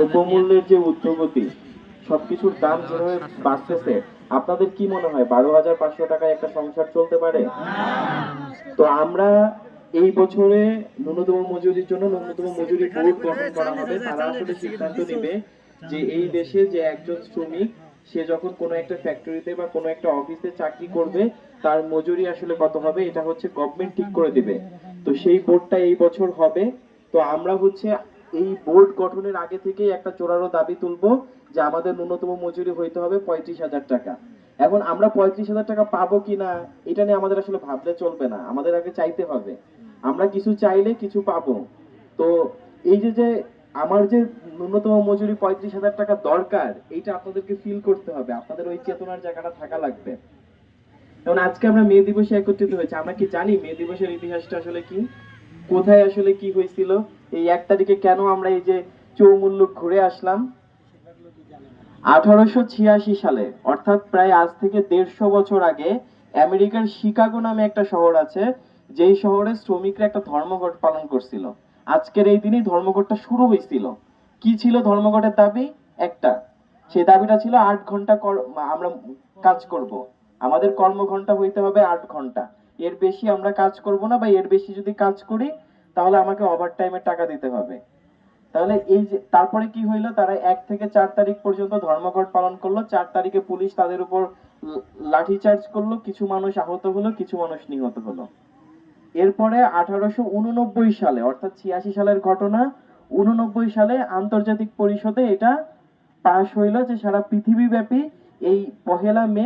দ্রব্যমূল্যের যে ঊর্ধ্বগতি, সবকিছুর দাম যেভাবে বাড়তেছে, আপনাদের কি মনে হয় 12,500 টাকায় একটা সংসার চলতে পারে? তো আমরা এই বছরে ন্যূনতম মজুরির জন্য ন্যূনতম মজুরি বোর্ড গঠন করা হবে। তারা আসলে সিদ্ধান্ত নেবে যে এই দেশে যে একজন শ্রমিক সে যখন কোনো একটা ফ্যাক্টরিতে বা কোনো একটা অফিসে চাকরি করবে তার মজুরি আসলে কত হবে, এটা হচ্ছে গভর্নমেন্ট ঠিক করে দিবে। তো সেই বোর্ডটা এই বছর হবে। তো আমরা হচ্ছে এই বোর্ড গঠনের আগে থেকেই একটা জোরালো দাবি তুলবো যে আমাদের ন্যূনতম মজুরি হইতে হবে 35,000 টাকা। এখন আমরা 35,000 টাকা পাবো কিনা এটা নিয়ে আমাদের আসলে ভাবলে চলবে না, আমাদের আগে চাইতে হবে। আমরা কিছু চাইলে কিছু পাবো। তো এই যে যে আমার যে ন্যূনতম মজুরি 35,000 টাকা দরকার, এইটা আপনাদেরকে ফিল করতে হবে, আপনাদের ওই চেতনার জায়গাটা থাকা লাগবে। যেমন আজকে আমরা মে দিবসে একত্রিত হয়েছে, আমরা কি জানি মে দিবসের ইতিহাসটা আসলে কি, কোথায় আসলে কি হয়েছিল, এই 1 তারিখে কেন আমরা এই যে চৌমুল্লুক ঘুরে আসলাম? 1886 সালে, অর্থাৎ প্রায় আজ থেকে 150 বছর আগে, আমেরিকার শিকাগো নামে একটা শহর আছে, যেই শহরে শ্রমিকরা একটা ধর্মঘট পালন করছিল। আজকের এই দিনই ধর্মঘটটা শুরু হয়েছিল। কি ছিল ধর্মঘটের দাবি? একটা, সেই দাবিটা ছিল 8 ঘন্টা আমরা কাজ করব। আমাদের কর্মঘন্টা হইতে হবে 8 ঘন্টা, এর বেশি আমরা কাজ করব না, বা এর বেশি যদি কাজ করি তাহলে আমাকে ওভার টাইমের টাকা দিতে হবে। তাহলে এই যে তারপরে কি হইলো, তারা 1 থেকে 4 তারিখ পর্যন্ত ধর্মঘট পালন করলো। 4 তারিখে পুলিশ তাদের উপর লাঠিচার্জ করলো, কিছু মানুষ আহত হলো, কিছু মানুষ নিহত হলো। এরপরে 1889 সালে, অর্থাৎ 86 সালের ঘটনা, 89 সালে আন্তর্জাতিক পরিষদে এটা পাশ হইলো যে সারা পৃথিবী ব্যাপী এই 1 মে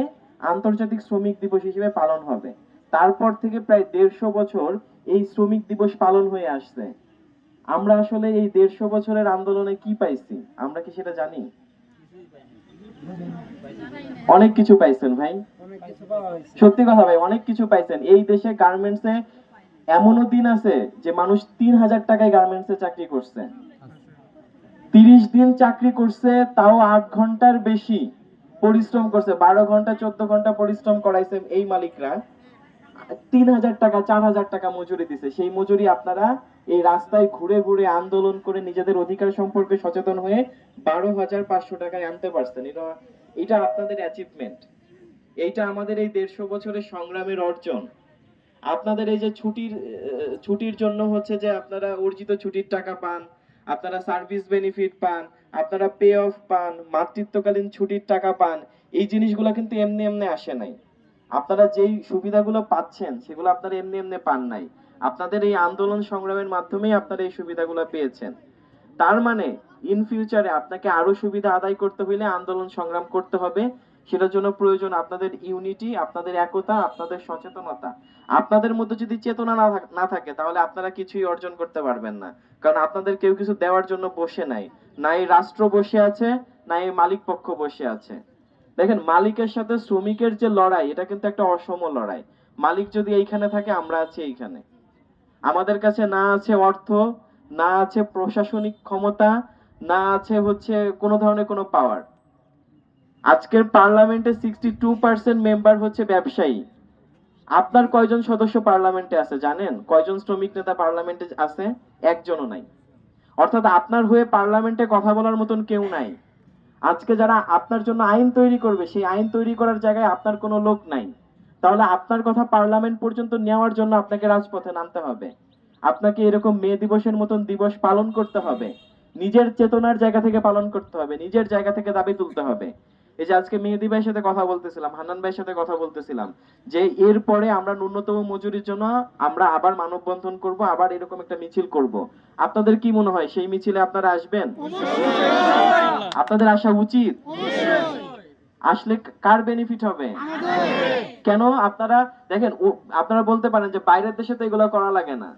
আন্তর্জাতিক শ্রমিক দিবস হিসেবে পালন হবে। তারপর থেকে প্রায় 150 বছর এই শ্রমিক দিবস পালন হয়ে আসছে। আমরা আসলে এই 150 বছরের আন্দোলনে কি পাইছি, আমরা কি সেটা জানি? অনেক কিছু পাইছেন ভাই, সত্যি কথা ভাই, অনেক কিছু পাইছেন। এই দেশে গার্মেন্টসে এমনও দিন আছে যে মানুষ 3,000 টাকায় গার্মেন্টসে চাকরি করছে, 30 দিন চাকরি করছে, তাও 8 ঘন্টার বেশি পরিশ্রম করছে, 12 ঘন্টা 14 ঘন্টা পরিশ্রম করাইছে এই মালিকরা। 3,000 টাকা 4,000 টাকা মজুরি দিছে। সেই মজুরি আপনারা এই রাস্তায় ঘুরে ঘুরে আন্দোলন করে নিজেদের অধিকার সম্পর্কে সচেতন হয়ে 12,500 টাকায় আনতে পারছেন। এটা এটা আপনাদের অ্যাচিভমেন্ট। এইটা আমাদের এই 150 বছরের সংগ্রামের অর্জন। আপনাদের এই যে ছুটির জন্য হচ্ছে যে আপনারা অর্জিত ছুটির টাকা পান, আপনারা সার্ভিস বেনিফিট পান, আপনারা পে অফ পান, মাতৃত্বকালীন ছুটির টাকা পান, এই জিনিসগুলো কিন্তু এমনি এমনি আসে নাই। আপনারা যেই সুবিধাগুলো পাচ্ছেন সেগুলো আপনারা এমনি এমনি পান নাই, আপনাদের এই আন্দোলন সংগ্রামের মাধ্যমেই আপনারা এই সুবিধাগুলো পেয়েছেন। তার মানে ইন ফিউচারে আপনাকে আরো সুবিধা আদায় করতে হইলে আন্দোলন সংগ্রাম করতে হবে। সেটার জন্য প্রয়োজন আপনাদের ইউনিটি, আপনাদের একতা, আপনাদের সচেতনতা। আপনাদের মধ্যে যদি চেতনা না থাকে তাহলে আপনারা কিছুই অর্জন করতে পারবেন না। কারণ আপনাদের কেউ কিছু দেওয়ার জন্য বসে নাই, না এই রাষ্ট্র বসে আছে, না এই মালিক পক্ষ বসে আছে। দেখেন, মালিকের সাথে শ্রমিকের যে লড়াই, এটা কিন্তু একটা অসম লড়াই। মালিক যদি এইখানে থাকে, আমরা আছি এইখানে, আমাদের কাছে না আছে অর্থ, না আছে প্রশাসনিক ক্ষমতা, না আছে হচ্ছে কোনো ধরনের কোনো পাওয়ার। আজকের পার্লামেন্টে 62% মেম্বার হচ্ছে ব্যবসায়ী। আপনার কয়জন সদস্য পার্লামেন্টে আছে জানেন? কয়জন শ্রমিক নেতা পার্লামেন্টে আছে? একজনও নাই। অর্থাৎ আপনার হয়ে পার্লামেন্টে কথা বলার মতন কেউ নাই। আজকে যারা আপনার জন্য আইন তৈরি করবে, সেই আইন তৈরি করার জায়গায় আপনার কোনো লোক নাই। তাহলে আপনার কথা পার্লামেন্ট পর্যন্ত নেওয়ার জন্য আপনাকে রাজপথে নামতে হবে। আপনাকে এরকম মে দিবসের মতন দিবস পালন করতে হবে, নিজের চেতনার জায়গা থেকে পালন করতে হবে, নিজের জায়গা থেকে দাবি তুলতে হবে। এই যে আজকে মেহেদী ভাইয়ের সাথে কথা বলতেছিলাম, হান্নান ভাইয়ের সাথে কথা বলতেছিলাম, যে এরপরে আমরা ন্যূনতম মজুরির জন্য আমরা আবার মানববন্ধন করব, আবার এরকম একটা মিছিল করব। আপনাদের কি মনে হয় সেই মিছিলে আপনারা আসবেন? আপনাদের আসা উচিত। আসলে কার বেনিফিট হবে? কেন? আপনারা দেখেন, আপনারা বলতে পারেন যে বাইরের দেশে তো এগুলো করা লাগে না।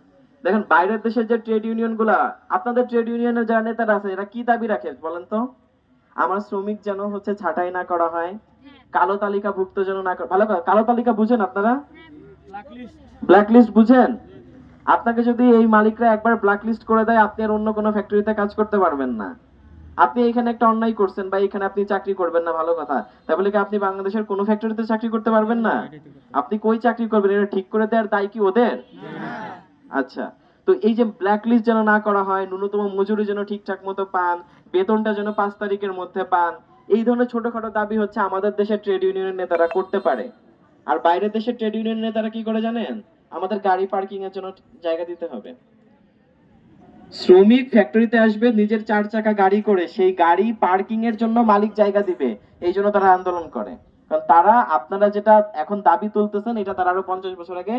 দেখেন, বাইরের দেশের যে ট্রেড ইউনিয়ন গুলা, আপনাদের ট্রেড ইউনিয়নের যারা নেতারা আছে এরা কি দাবি রাখে বলেন তো? আমার শ্রমিক যেন হচ্ছে ছাঁটাই না করা হয়, কালো তালিকাভুক্ত যেন না ভালো কথা, কালো তালিকা বুঝেন আপনারা? ব্ল্যাক লিস্ট বুঝেন? আপনাকে যদি এই মালিকরা একবার ব্ল্যাক লিস্ট করে দেয়, আপনি আর অন্য কোনো ফ্যাক্টরিতে কাজ করতে পারবেন না। আপনি এখানে একটা অন্যায় করছেন বা এখানে আপনি চাকরি করবেন না, ভালো কথা, তাই বলে কি আপনি বাংলাদেশের কোনো ফ্যাক্টরিতে চাকরি করতে পারবেন না? আপনি কই চাকরি করবেন? এটা ঠিক করে দেওয়ার দায় কি ওদের? আচ্ছা, তো এই যে ব্ল্যাক লিস্ট যেন না করা হয়, ন্যূনতম মজুরি যেন ঠিকঠাক মতো পান, বেতনটা যেন 5 তারিখের মধ্যে পান। এই ধরনের ছোটখাটো দাবি হচ্ছে আমাদের দেশের ট্রেড ইউনিয়নের নেতারা করতে পারে। আর বাইরের দেশের ট্রেড ইউনিয়ন নেতারা কি করে জানেন? আমাদের গাড়ি পার্কিং এর জন্য জায়গা দিতে হবে। শ্রমিক ফ্যাক্টরিতে আসবে নিজের 4 চাকা গাড়ি করে, সেই গাড়ি পার্কিং এর জন্য মালিক জায়গা দিবে। এই জন্য তারা আন্দোলন করে। কারণ তারা আপনারা যেটা এখন দাবি তুলতেছেন এটা তারা আরো 50 বছর আগে